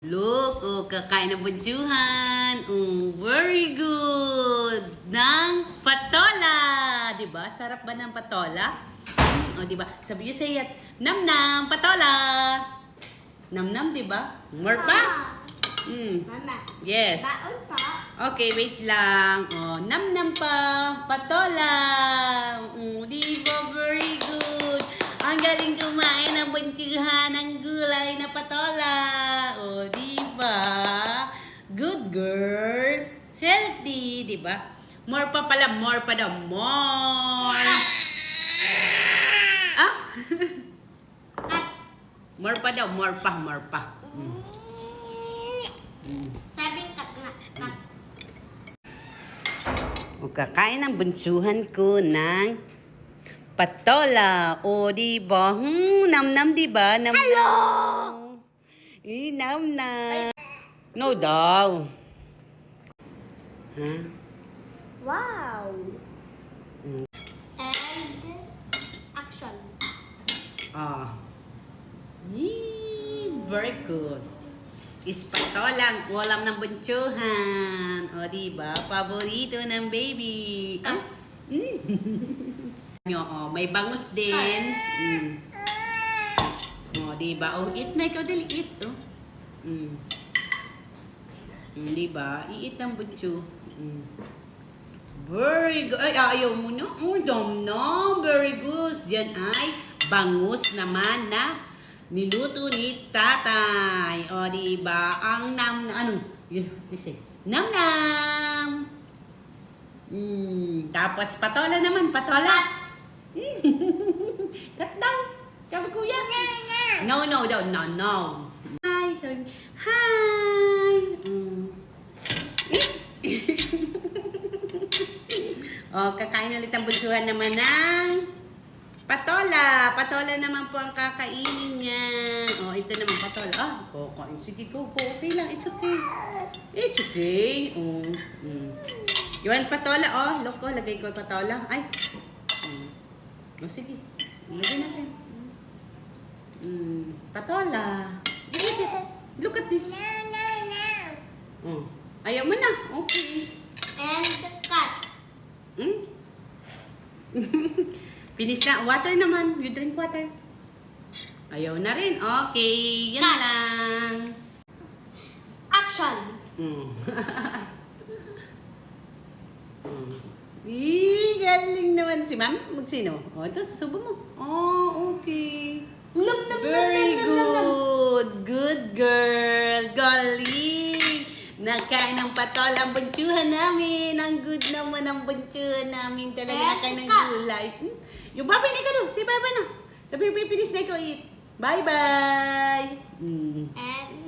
Look, kakain ng bunsyuhan. Very good. Ng patola. Diba? Sarap ba ng patola? Diba? Sabi niyo sa iyat, nam-nam, patola. Nam-nam, diba? More pa? Mama. Yes. Baon pa. Okay, wait lang. Nam-nam pa, patola. Diba? Very good. Ang galing kumain ng bunsyuhan ng gulay na patola. Diba? Good girl. Healthy, diba? More pa pala, more pa daw. More. Cut. More pa daw, more pa, more pa. Sabing cut nga. Cut. Kakain ng bunsyuhan ko ng patola. Diba? Nam-nam, diba? Nam-nam. Hello! Nam-nam. No daw. Ha? Wow. And action. Very good. Ispatolang ulam ng bunsyuhan. Diba? Paborito ng baby. May bangus din. Diba? Eat na ikaw dali. Eat. Diba? I-eat ang bunsyo. Very good. Ay, ayaw mo na. Dam na. Very good. Diyan ay bangus naman na niluto ni tatay. Diba? Ang ano? Nam-nam. Tapos patola naman. Patola. Cut daw. Sabi kuya. No. Hi. Sabi, hi. Kakain ulit ang bunsyuhan naman ng patola. Patola naman po ang kakainin niya. Ito naman patola. Kakain. Sige, go. Okay lang. It's okay. It's okay. You want patola? Look, lagay ko patola. Ay. Sige. Lagay natin. Patola. Look at this. Ayaw mo na. Okay. And cut. Finish na. Water naman. You drink water. Ayaw na rin. Okay. Yan Cut. lang. Action. Galing naman si ma'am. Magsino? Ito, susubo mo. Okay. Very good. Good girl. Galing. Nakain ng patola ang bunsyuhan namin. Ang good naman ang bunsyuhan namin. Talaga nakain ng gulay. Yung babay na ka doon. Say bye-bye na. Sabi, finish na ikaw eat. Bye-bye. And